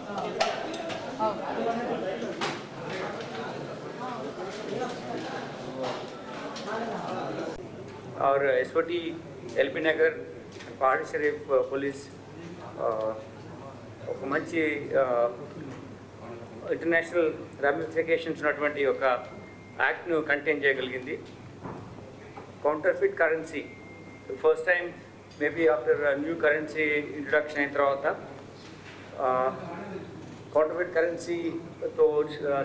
और SOT LP नगर पहाड़ी शरीफ police ఒక మంచి ఇంటర్నేషనల్ రామిఫికేషన్స్ ఉన్నటువంటి ఒక యాక్ట్ను కంటైన్ చేయగలిగింది. Counterfeit currency first time maybe after new currency introduction అయిన తర్వాత కౌంటర్ఫిట్ కరెన్సీతో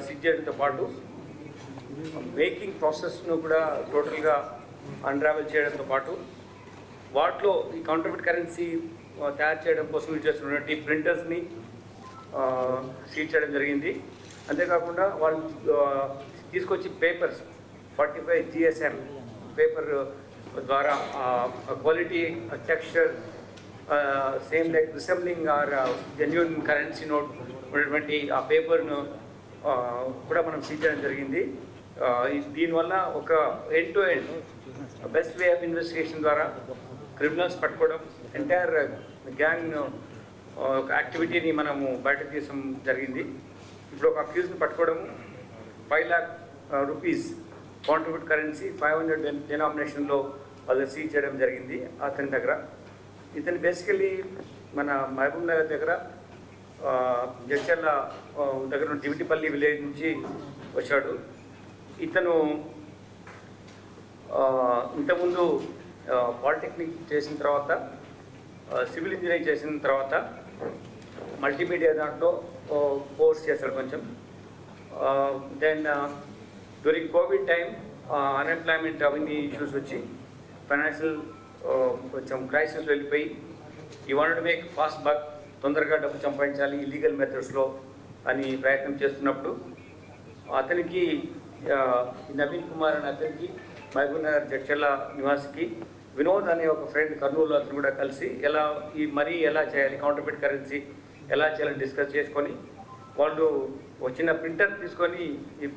సీజ్ చేయడంతో పాటు మేకింగ్ ప్రాసెస్ను కూడా టోటల్గా అన్రావెల్ చేయడంతో పాటు వాటిలో ఈ కౌంటర్ఫిట్ కరెన్సీ తయారు చేయడం కోసం యూజ్ చేస్తున్నటువంటి ప్రింటర్స్ని సీజ్ చేయడం జరిగింది. అంతేకాకుండా వాళ్ళు తీసుకొచ్చి పేపర్స్ 45 GSM పేపర్ ద్వారా quality texture same like resembling our genuine currency note ఉన్నటువంటి ఆ పేపర్ను కూడా మనం సీజ్ చేయడం జరిగింది. దీనివల్ల ఒక end to end best way of investigation ద్వారా క్రిమినల్స్ పట్టుకోవడం, ఎంటైర్ గ్యాంగ్ ఒక యాక్టివిటీని మనము బయటకు తీయడం జరిగింది. ఇప్పుడు ఒక అక్యూజ్ని పట్టుకోవడం 5 lakh rupees కౌంటర్ఫిట్ కరెన్సీ 500 డినామినేషన్లో వాళ్ళు సీజ్ చేయడం జరిగింది అతని దగ్గర. ఇతను బేసికలీ మన మహబూబ్ నగర్ దగ్గర జడ్చర్ల దగ్గర దివిటిపల్లి విలేజ్ నుంచి వచ్చాడు. ఇతను ఇంతకుముందు పాలిటెక్నిక్ చేసిన తర్వాత సివిల్ ఇంజనీరింగ్ చేసిన తర్వాత మల్టీమీడియా దాంట్లో కోర్స్ చేశాడు కొంచెం. Then during COVID time unemployment అవన్నీ ఇష్యూస్ వచ్చి ఫైనాన్షియల్ కొంచెం క్రైసిస్ వెళ్ళిపోయి ఈ want to make fast buck, తొందరగా డబ్బు సంపాదించాలి ఇల్లీగల్ మెథడ్స్లో అని ప్రయత్నం చేస్తున్నప్పుడు అతనికి నవీన్ కుమార్ అని అతనికి మహబూబ్ నగర్ జడ్చర్ల నివాసికి వినోద్ అనే ఒక ఫ్రెండ్ కర్నూలు అతను కూడా కలిసి ఎలా చేయాలి కౌంటర్ఫిట్ కరెన్సీ ఎలా చేయాలని డిస్కస్ చేసుకొని వాళ్ళు వచ్చిన ప్రింటర్ తీసుకొని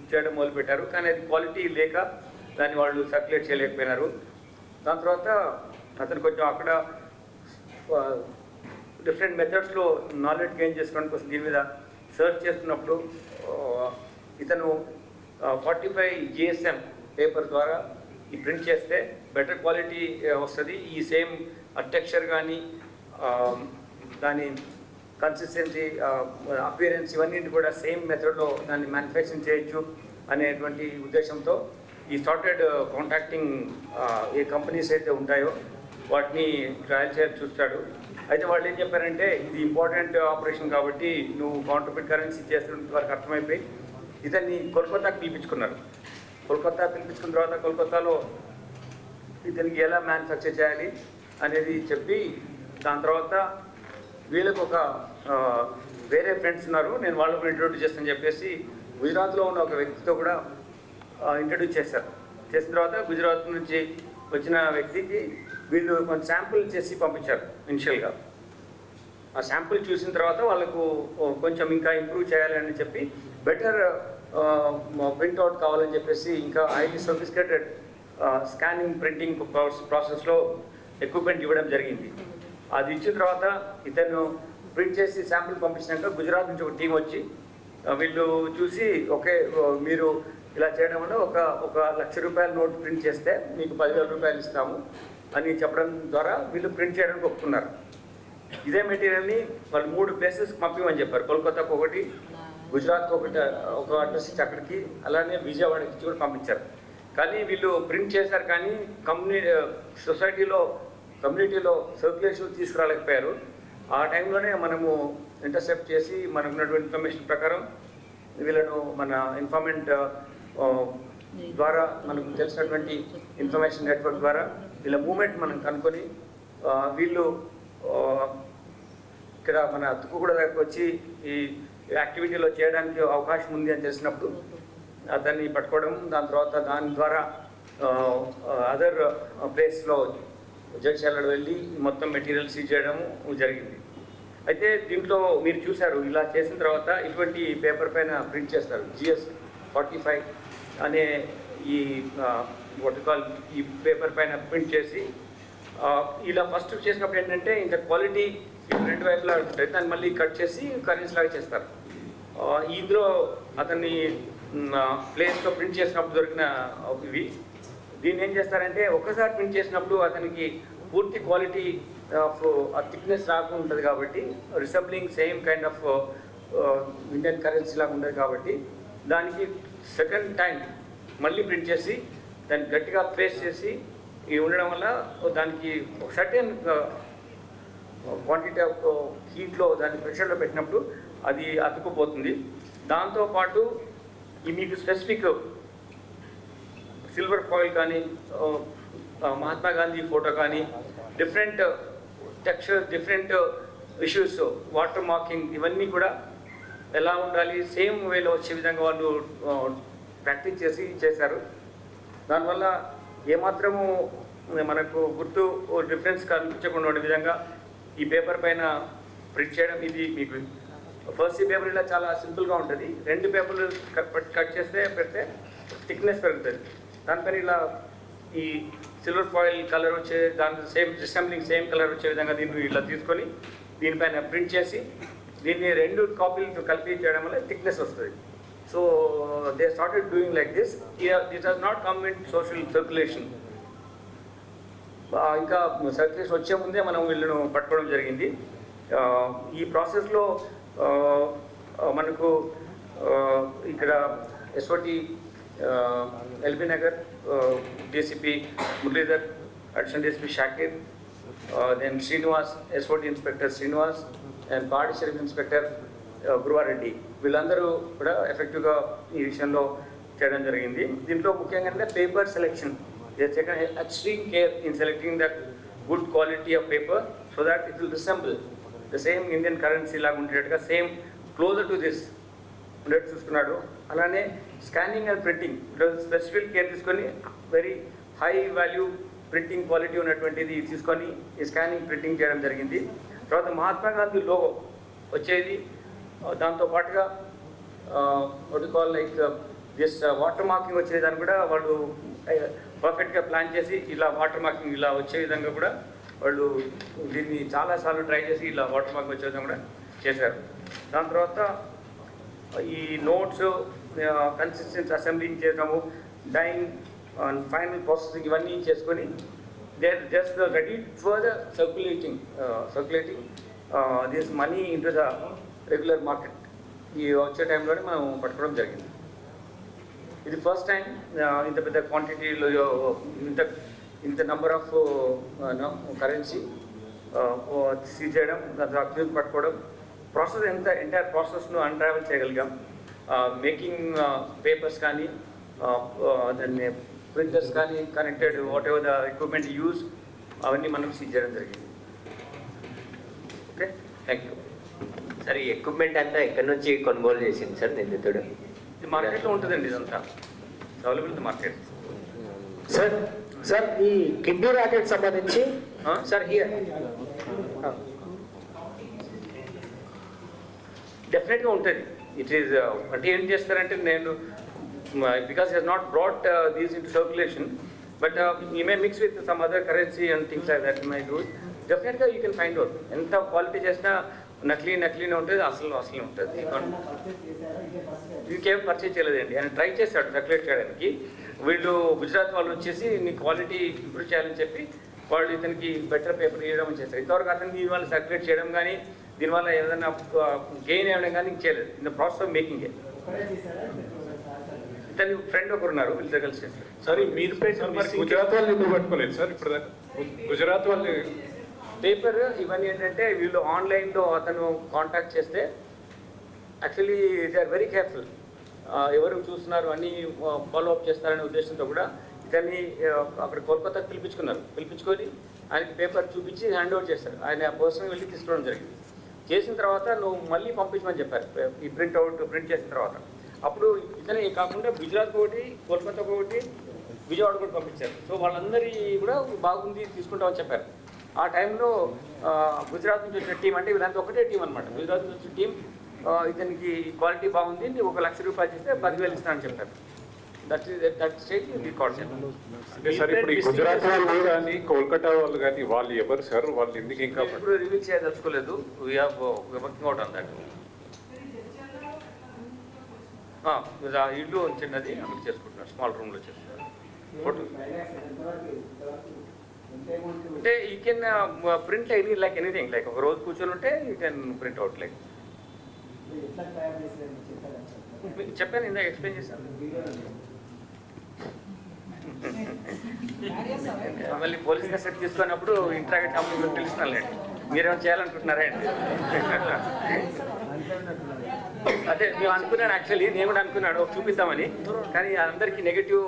చేయడం మొదలుపెట్టారు. కానీ అది క్వాలిటీ లేక దాన్ని వాళ్ళు సర్క్యులేట్ చేయలేకపోయినారు. దాని తర్వాత అతను కొంచెం అక్కడ డిఫరెంట్ మెథడ్స్లో నాలెడ్జ్ గెయిన్ చేసుకోవడం కోసం దీని మీద సర్చ్ చేస్తున్నప్పుడు ఇతను 45 GSM పేపర్ ద్వారా ఈ ప్రింట్ చేస్తే బెటర్ క్వాలిటీ వస్తుంది, ఈ సేమ్ టెక్స్చర్ కానీ దాని కన్సిస్టెన్సీ అపియరెన్స్ ఇవన్నీ కూడా సేమ్ మెథడ్లో దాన్ని మ్యానుఫ్యాక్చరింగ్ చేయొచ్చు అనేటువంటి ఉద్దేశంతో ఈ స్టార్టెడ్ కాంటాక్టింగ్ ఏ కంపెనీస్ అయితే ఉంటాయో వాటిని ట్రయల్ చేయాలి చూస్తాడు. అయితే వాళ్ళు ఏం చెప్పారంటే ఇది ఇంపార్టెంట్ ఆపరేషన్ కాబట్టి నువ్వు కౌంటర్ఫిట్ కరెన్సీ చేస్తున్న వారికి అర్థమైపోయి ఇతన్ని కోల్కతాకి పిలిపించుకున్నారు. కోల్కతా పిలిపించుకున్న తర్వాత కోల్కతాలో ఇతనికి ఎలా మ్యానుఫ్యాక్చర్ చేయాలి అనేది చెప్పి దాని తర్వాత వీళ్ళకు ఒక వేరే ఫ్రెండ్స్ ఉన్నారు, నేను వాళ్ళకు ఇంట్రొడ్యూస్ చేస్తానని చెప్పేసి గుజరాత్లో ఉన్న ఒక వ్యక్తితో కూడా ఇంట్రడ్యూస్ చేశారు. చేసిన తర్వాత గుజరాత్ నుంచి వచ్చిన వ్యక్తికి వీళ్ళు కొంచెం శాంపుల్ చేసి పంపించారు ఇనిషియల్గా. ఆ శాంపుల్ చూసిన తర్వాత వాళ్ళకు కొంచెం ఇంకా ఇంప్రూవ్ చేయాలని చెప్పి బెటర్ ప్రింట్అవుట్ కావాలని చెప్పేసి ఇంకా హైలీ సొఫిస్టికేటెడ్ స్కానింగ్ ప్రింటింగ్ ప్రాసెస్లో ఎక్విప్మెంట్ ఇవ్వడం జరిగింది. అది ఇచ్చిన తర్వాత ఇతను ప్రింట్ చేసి శాంపుల్ పంపించినాక గుజరాత్ నుంచి ఒక టీం వచ్చి వీళ్ళు చూసి ఓకే మీరు ఇలా చేయడం వల్ల ఒక ₹1,00,000 నోట్ ప్రింట్ చేస్తే మీకు ₹10,000 ఇస్తాము అని చెప్పడం ద్వారా వీళ్ళు ప్రింట్ చేయడానికి ఒప్పుకున్నారు. ఇదే మెటీరియల్ని వాళ్ళు 3 ప్లేసెస్కి పంపించమని చెప్పారు. కోల్కతాకు ఒకటి, గుజరాత్కి ఒక అడ్రస్ ఇచ్చి అక్కడికి, అలానే విజయవాడకి ఇచ్చి కూడా పంపించారు. కానీ వీళ్ళు ప్రింట్ చేశారు కానీ కమ్యూనిటీలో సర్క్యులేషన్ తీసుకురాలేకపోయారు. ఆ టైంలోనే మనము ఇంటర్సెప్ట్ చేసి మనకు ఉన్నటువంటి ఇన్ఫర్మేషన్ ప్రకారం వీళ్ళను మన ఇన్ఫర్మెంట్ ద్వారా మనకు తెలిసినటువంటి ఇన్ఫర్మేషన్ నెట్వర్క్ ద్వారా వీళ్ళ మూమెంట్ మనం కనుక్కొని వీళ్ళు ఇక్కడ మన తుక్కుగూడ దగ్గరకు వచ్చి ఈ యాక్టివిటీలో చేయడానికి అవకాశం ఉంది అని తెలిసినప్పుడు దాన్ని పట్టుకోవడం, దాని తర్వాత దాని ద్వారా అదర్ ప్లేస్లో జడ్చర్ల వెళ్ళి మొత్తం మెటీరియల్ సీజ్ చేయడం జరిగింది. అయితే దీంట్లో మీరు చూశారు ఇలా చేసిన తర్వాత ఇటువంటి పేపర్ పైన ప్రింట్ చేస్తారు. GS45 అనే ఈ ఈ పేపర్ పైన ప్రింట్ చేసి ఇలా ఫస్ట్ చేసినప్పుడు ఏంటంటే ఇంకా క్వాలిటీ రెండు వైపులా ఉంటుంది, దాన్ని మళ్ళీ కట్ చేసి కరెన్స్ లాగా చేస్తారు. ఇందులో అతన్ని ప్లేస్లో ప్రింట్ చేసినప్పుడు దొరికిన ఇవి. దీన్ని ఏం చేస్తారంటే ఒక్కసారి ప్రింట్ చేసినప్పుడు అతనికి పూర్తి క్వాలిటీ ఆఫ్ థిక్నెస్ రాకుండా ఉంటుంది కాబట్టి, resembling same kind of Indian currency లాగా ఉంటుంది కాబట్టి దానికి సెకండ్ టైం మళ్ళీ ప్రింట్ చేసి దాన్ని గట్టిగా ప్లేస్ చేసి ఇవి ఉండడం వల్ల దానికి సర్టెన్ క్వాంటిటీ ఆఫ్ హీట్లో దాన్ని ప్రెషర్లో పెట్టినప్పుడు అది అతుక్కుపోతుంది. దాంతోపాటు ఈ మీకు స్పెసిఫిక్ సిల్వర్ ఫాయిల్ కానీ మహాత్మా గాంధీ ఫోటో కానీ different texture, different issues, water marking ఇవన్నీ కూడా ఎలా ఉండాలి సేమ్ వేలో వచ్చే విధంగా వాళ్ళు ప్రాక్టీస్ చేశారు. దానివల్ల ఏమాత్రము మనకు గుర్తు డిఫరెన్స్ కనిపించకుండా ఉండే విధంగా ఈ పేపర్ పైన ప్రింట్ చేయడం. ఇది మీకు ఫస్ట్ ఈ పేపర్ ఇలా చాలా సింపుల్గా ఉంటుంది. రెండు పేపర్లు కట్ చేస్తే పెడితే థిక్నెస్ పెరుగుతుంది. దానిపైన ఇలా ఈ సిల్వర్ ఫాయిల్ కలర్ వచ్చే దాంట్లో సేమ్ రిసెంబ్లింగ్ సేమ్ కలర్ వచ్చే విధంగా దీన్ని ఇలా తీసుకొని దీనిపైన ప్రింట్ చేసి దీన్ని రెండు కాపీలు కలిపి చేయడం వల్ల థిక్నెస్ వస్తుంది. So they started doing like this. This has not come in social circulation. ఇంకా సర్క్యులేషన్ వచ్చే ముందే మనం వీళ్ళను పట్టుకోవడం జరిగింది. ఈ ప్రాసెస్లో మనకు ఇక్కడ SOT LB Nagar DCP Muralidhar, additional DCP Shakir, then Srinivas, SOT inspector Srinivas and Pahadi Shareef inspector Guruva Reddy, వీళ్ళందరూ కూడా ఎఫెక్టివ్గా ఈ విషయంలో చేయడం జరిగింది. దీంట్లో ముఖ్యంగా అంటే paper selection. They have taken extreme care in selecting that good quality of paper so that it will resemble the same Indian currency లాగా ఉండేట్టుగా సేమ్ క్లోజర్ టు దిస్ ఉండేట్టు చూసుకున్నాడు. అలానే scanning and printing specific care తీసుకొని very high value printing quality ఉన్నటువంటిది తీసుకొని ఈ scanning printing చేయడం జరిగింది. తర్వాత మహాత్మా గాంధీ లోగో వచ్చేది, దాంతోపాటుగా what call like this water marking వచ్చేదాన్ని కూడా వాళ్ళు పర్ఫెక్ట్గా ప్లాన్ చేసి ఇలా వాటర్ మార్కింగ్ ఇలా వచ్చే విధంగా కూడా వాళ్ళు దీన్ని చాలాసార్లు ట్రై చేసి ఇలా వాటర్ మార్కింగ్ వచ్చే విధంగా కూడా చేశారు. దాని తర్వాత ఈ నోట్స్ కన్సిస్టెన్సీ అసెంబ్లింగ్ చేయడము, డైయింగ్ అండ్ ఫైనల్ ప్రాసెసింగ్ ఇవన్నీ చేసుకొని they just ready for the circulating this money in to the regular market. ఈ వచ్చే టైంలోనే మనం పట్టుకోవడం జరిగింది. ఇది ఫస్ట్ టైం ఇంత పెద్ద క్వాంటిటీలో ఇంత నెంబర్ ఆఫ్ కరెన్సీ సీజ్ చేయడం, దాని అక్యూజ్ పట్టుకోవడం, ప్రాసెస్ ఎంటైర్ ప్రాసెస్ను అన్ట్రావెల్ చేయగలిగాం. మేకింగ్ పేపర్స్ కానీ దాన్ని ప్రింటర్స్ కానీ connected what ever the equipment use అవన్నీ మనం సీజ్ చేయడం జరిగింది. Okay, thank you. సార్, ఈ ఎక్విప్మెంట్ అంతా ఎక్కడి నుంచి కొనుగోలు చేసింది సార్ నిందితుడు? ఇది మార్కెట్లో ఉంటుందండి, ఇదంతా అవైలబుల్ మార్కెట్. సార్ ఈ కిడ్నీ ర్యాకెట్ సంబంధించి సార్ హియర్ డెఫినెట్గా ఉంటుంది. ఇట్ ఈస్ అంటే ఏం చేస్తారంటే నేను because he's not brought these in circulation but you may mix with some other currency and things like that my do. డెఫినెట్గా యూ కెన్ ఫైండ్ అవుట్. ఎంత quality చేసినా నకిలీనే ఉంటుంది, అసలు ఉంటుంది. ఇంకేం పర్చేజ్ చేయలేదండి. ఆయన ట్రై చేశాడు సర్క్యులేట్ చేయడానికి. వీళ్ళు గుజరాత్ వాళ్ళు వచ్చేసి నీ క్వాలిటీ ఇంప్రూవ్ చేయాలని చెప్పి వాళ్ళు ఇతనికి బెటర్ పేపర్ ఇవ్వడం చేస్తారు. ఇంతవరకు అతను దీనివల్ల సర్క్యులేట్ చేయడం కానీ దీనివల్ల ఏదైనా గెయిన్ అవ్వడం కానీ చేయలేదు. In the process of making. ఇతని ఫ్రెండ్ ఒకరు ఉన్నారు, వీళ్ళతో కలిసి చేస్తారు. సార్, మీరు గుజరాత్ వాళ్ళు ఎందుకు పట్టుకోలేదు సార్? ఇప్పుడు గుజరాత్ వాళ్ళు పేపర్ ఇవన్నీ ఏంటంటే వీళ్ళు ఆన్లైన్లో అతను కాంటాక్ట్ చేస్తే actually they are very careful. ఎవరు చూస్తున్నారు అన్నీ ఫాలో అప్ చేస్తారనే ఉద్దేశంతో కూడా ఇతన్ని అక్కడ కోల్కతాకి పిలిపించుకొని ఆయనకి పేపర్ చూపించి హ్యాండ్ ఓవర్ చేస్తారు. ఆయన పర్సనల్ వెళ్ళి తీసుకోవడం జరిగింది. చేసిన తర్వాత నువ్వు మళ్ళీ పంపించమని చెప్పారు ఈ ప్రింట్ చేసిన తర్వాత. అప్పుడు ఇతనే కాకుండా గుజరాత్ ఒకటి, కోల్కతా ఒకటి, విజయవాడ కూడా పంపించారు. సో వాళ్ళందరి కూడా బాగుంది తీసుకుంటామని చెప్పారు. ఆ టైంలో గుజరాత్ నుంచి వచ్చిన టీం, అంటే వీళ్ళంతా ఒకటే టీం అనమాట. గుజరాత్ నుంచి వచ్చిన టీం ఇతనికి క్వాలిటీ బాగుంది, నువ్వు 1,00,000 రూపాయలు చేస్తే 10,000 ఇస్తానని చెప్పారు. that stage we caught them. అంటే సార్ ఇప్పుడు ఈ గుజరాత్ వాళ్ళు కానీ కోల్కతా వాళ్ళు కానీ వాళ్ళు ఎవరు సార్, వాళ్ళు ఎందుకు ఇంకా ఇప్పుడు రివీల్ చేయదలుచుకోలేదు. We're working out on that. ఇల్లు చిన్నది అందుకు చేసుకుంటున్నారు, స్మాల్ రూమ్లో చేస్తున్నారు. అంటే you can print any like anything, like ఒక రోజు కూర్చొని ఉంటే you can print out like చెప్పాను, ఇందాక ఎక్స్ప్లెయిన్ చేశాను. మళ్ళీ పోలీస్ కస్టడీ తీసుకున్నప్పుడు ఇంట్రాగేట్ అమ్మ తెలుస్తున్నానులేండి, మీరేమో చేయాలనుకుంటున్నారా అండి? అదే మేము అనుకున్నాను, యాక్చువల్లీ నేను కూడా అనుకున్నాను చూపిద్దామని, కానీ అందరికీ నెగిటివ్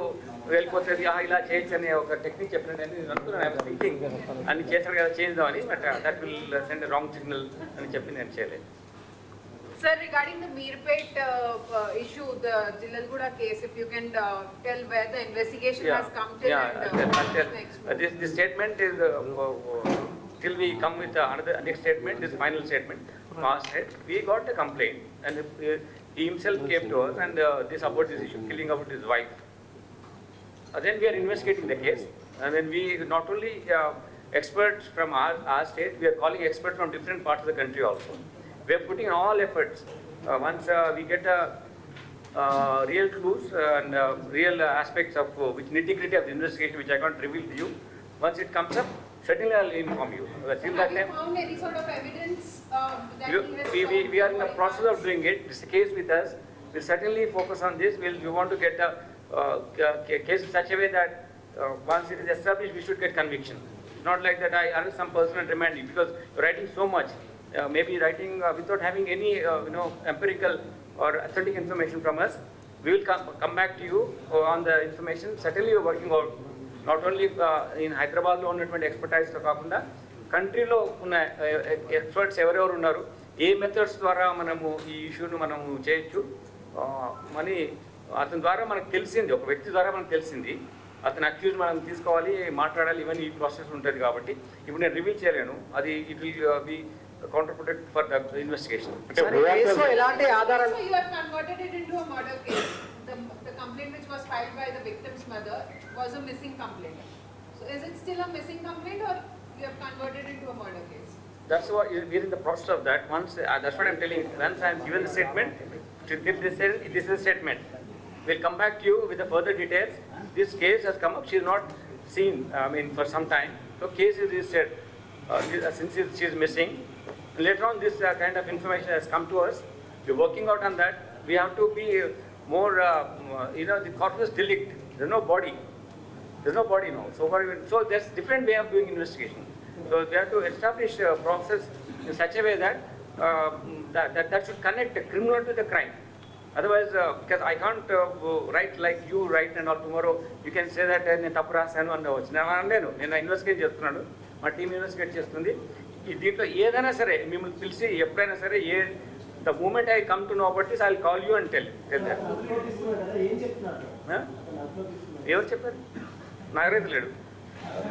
వెళ్ళిపోతుంది, ఇలా చేయొచ్చు అనే ఒక టెక్నిక్ చెప్పినట్టు నేను అనుకున్నాను. థింకింగ్ అన్ని చేశారు కదా చేద్దామని, but that will send wrong signal అని చెప్పి నేను చేయలేదు. Sir, regarding the Meerpet issue, the Jilalguda case, if you can tell where the investigation has come till this statement is till we come with another next statement, this final statement. Past it, we got a complaint, and he himself came to us and this about this issue, killing about his wife. Then we are investigating the case, and then we not only experts from our state, we are calling experts from different parts of the country also. We are putting all efforts. Once we get real clues and real aspects of which nitty-gritty of the investigation, which I can't reveal to you, once it comes up, certainly I will inform you. Till that have you time, found any sort of evidence that we are in the process of doing it. This is a case with us. We'll certainly focus on this. We want to get a case in such a way that once it is established, we should get conviction. Not like that I arrest some person and remand you, because you're writing so much. Maybe writing without having any empirical or authentic information from us. We will come back to you on the information. Certainly we are working out not only in Hyderabad lo ఉన్నటువంటి expertise తో కాకుండా కంట్రీలో ఉన్న experts ఎవరెవరు ఉన్నారు, ఏ methods ద్వారా మనము ఈ ఇష్యూను మనము చేయొచ్చు అని అతని ద్వారా మనకు తెలిసింది, ఒక వ్యక్తి ద్వారా మనకు తెలిసింది. అతను అక్యూజ్ మనం తీసుకోవాలి, మాట్లాడాలి, ఇవన్నీ ఈ ప్రాసెస్ ఉంటుంది. కాబట్టి ఇప్పుడు నేను రివీల్ చేయలేను, అది it will be counterproductive for the investigation. ఎలాంటి ఆధారాలు? So you have converted it into a murder case. The complaint which was filed by the victim's mother was a missing complaint. So is it still a missing complaint, or you have converted into a murder case? That's what we're in the process of that. Once that's what I'm telling you. Once I'm given the statement, this is a statement. We'll come back to you with the further details. This case has come up. She's not seen, for some time. So case is registered. Since she is missing. Later on, this kind of information has come to us. We're working out on that. We have to be more, the corpus delicti. There's no body. There's no body now. So there's different way of doing investigation. So we have to establish a process in such a way that that should connect the criminal to the crime. Otherwise, because I can't write like you write, and all tomorrow you can say that నేను తప్పు రాశాను అనవచ్చు. నేను investigate చేస్తున్నాను, మా team investigate చేస్తుంది. దీంట్లో ఏదైనా సరే మిమ్మల్ని పిలిచి ఎప్పుడైనా సరే the moment I come to know about this I will call you and tell that. ఎవరు చెప్పారు? నాగరైతు లేడు.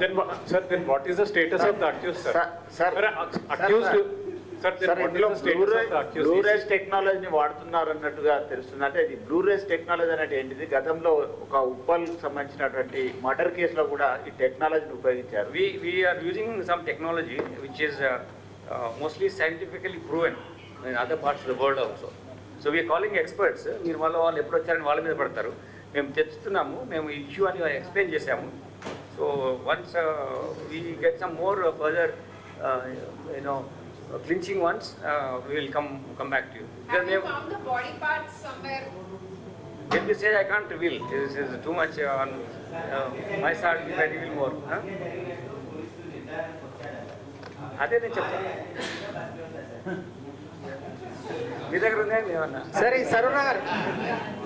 then what is the status of the accused, sir? బ్లూరేజ్ టెక్నాలజీని వాడుతున్నారు అన్నట్టుగా తెలుస్తుంది. అంటే ఇది బ్లూరేజ్ టెక్నాలజీ అనేది ఏంటిది? గతంలో ఒక ఉప్పల్ సంబంధించినటువంటి మర్డర్ కేసులో కూడా ఈ టెక్నాలజీని ఉపయోగించారు. We are using some technology which is mostly scientifically proven in other parts of the world also. So we are calling experts. మీరు వాళ్ళు ఎప్పుడు వచ్చారని వాళ్ళ మీద పడతారు. మేము తెచ్చుతున్నాము, మేము ఇష్యూ అని ఎక్స్ప్లెయిన్ చేసాము. So once we get some more further clinching ones, we will come back to you. Have you found the body parts somewhere? At this stage I can't reveal. This is too much on my side. If I reveal more, అదే నేను చెప్తాను. మీ దగ్గర ఉన్నాయండి ఏమన్నా? Sir ఈ Saroornagar,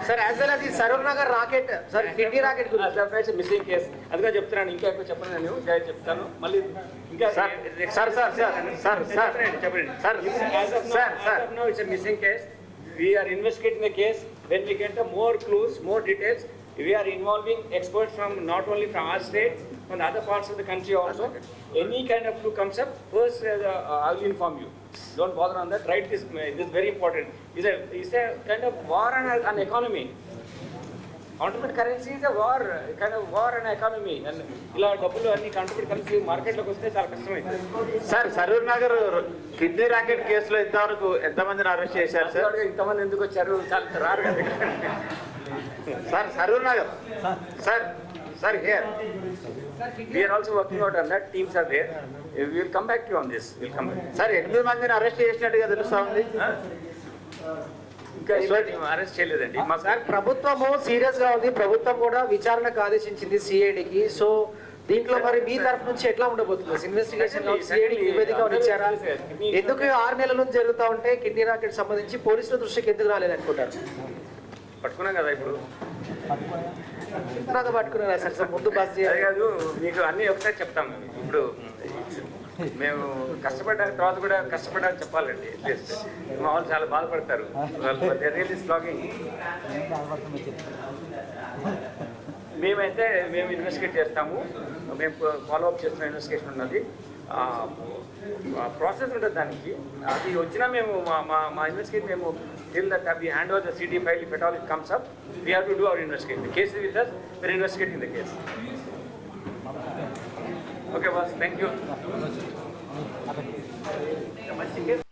sir as well as ఈ Saroornagar racket, sir kidney racket గురించి missing case, అందుకే చెప్తున్నాను. ఇంకా ఎక్కువ చెప్పను, నేను చెప్తాను మళ్ళీ. ఇంకా చెప్పండి sir. It's a missing case. We are investigating the case. When we get more clues, more details, we are involving experts from not only from our state, from other parts of the country also. Any kind of clue comes up, first I will inform you. Don't bother on that. Write this. This is very important. It's a kind of war on economy. Counterfeit currency is war war and economy and ఇలా డబ్బులు అన్ని counterfeit currency మార్కెట్లోకి వస్తే చాలా కష్టమైంది. Sir Saroor Nagar kidney racket కేసులో ఇంతవరకు ఎంతమందిని అరెస్ట్ చేశారు సార్? ఇంతమంది ఎందుకు వచ్చారు, చాలా రారు కదా. Sir Saroor Nagar sir here We are also working out on that. Teams are there. We will come back to you on this. We'll come back. Sir 8 మందిని అరెస్ట్ చేసినట్టుగా తెలుస్తా ఉంది. ఇంకా అరెస్ట్ చేయలేదండి. మా సార్ ప్రభుత్వము సీరియస్ గా ఉంది, ప్రభుత్వం కూడా విచారణకు ఆదేశించింది సిఐడికి. సో దీంట్లో మరి మీ తరఫు నుంచి ఎట్లా ఉండబోతుంది ఇన్వెస్టిగేషన్? సిఐడికి నివేదిక ఇచ్చారా? ఎందుకు 6 నెలల నుంచి జరుగుతూ ఉంటే కిడ్నీ రాకెట్ సంబంధించి పోలీసుల దృష్టికి ఎందుకు రాలేదనుకుంటారు? పట్టుకున్నాం కదా ఇప్పుడు. పట్టుకున్నారా సార్ ముందు బస్ అదే కాదు, మీకు అన్నీ ఒకసారి చెప్తాం. ఇప్పుడు మేము కష్టపడ్డాక తర్వాత కూడా కష్టపడ్డాక చెప్పాలండి. అట్లీస్ట్ మా వాళ్ళు చాలా బాధపడతారు. రియల్ స్లాగింగ్. మేము ఇన్వెస్టిగేట్ చేస్తాము. మేము ఫాలోఅప్ చేస్తున్న ఇన్వెస్టిగేషన్ ఉన్నది. ప్రాసెస్ ఉంటుంది దానికి. అది వచ్చినా మేము మా ఇన్వెస్టిగేషన్ మేము till that we hand over the city file. If at all it comes up, we have to do our investigation. The case with us, we're investigating the case. Okay boss, thank you.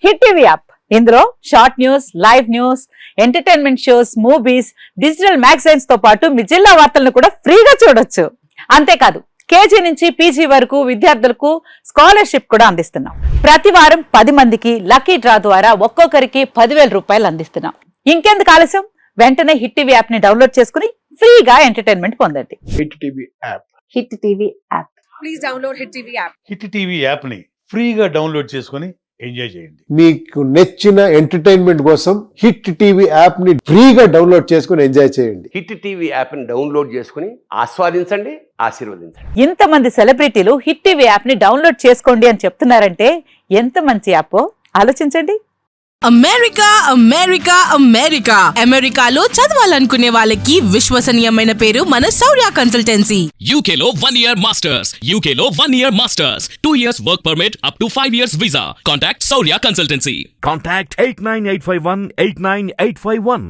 Hit TV app, ఇందులో short news, live news, entertainment shows, movies, digital magazines తో పాటు మీ జిల్లా వార్తలను కూడా ఫ్రీగా చూడొచ్చు. అంతేకాదు KG నుంచి పీజీ వరకు విద్యార్థులకు స్కాలర్షిప్ కూడా అందిస్తున్నాం. ప్రతి వారం 10 మందికి లక్కీ డ్రా ద్వారా ఒక్కొక్కరికి 10,000 రూపాయలు అందిస్తున్నాం. ఇంకెందుకు ఆలస్యం, వెంటనే హిట్ టీవీ యాప్ ని డౌన్లోడ్ చేసుకుని ఫ్రీగా ఎంటర్టైన్మెంట్ పొందండి. Hit TV app. Hit TV app. Please download Hit TV app. Hit TV app ని ఫ్రీగా డౌన్లోడ్ చేసుకొని ఎంజాయ్ చేయండి. మీకు నచ్చిన ఎంటర్టైన్మెంట్ కోసం హిట్ టీవీ యాప్ ని ఫ్రీగా డౌన్లోడ్ చేసుకుని ఎంజాయ్ చేయండి. హిట్ టీవీ యాప్ని డౌన్లోడ్ చేసుకుని ఆస్వాదించండి, ఆశీర్వదించండి. ఇంతమంది సెలబ్రిటీలు హిట్ టీవీ యాప్ ని డౌన్లోడ్ చేసుకోండి అని చెప్తున్నారంటే ఎంత మంచి యాప్ ఆలోచించండి. అమెరికా అమెరికా అమెరికా అమెరికాలో చదవాలనుకునే వాళ్ళకి విశ్వసనీయమైన పేరు మన శౌర్య కన్సల్టెన్సీ. UKలో 1 year masters, UKలో 1 year masters, 2 years work permit up to 5 years visa. Contact Saurya Consultancy. Contact 89851 89851.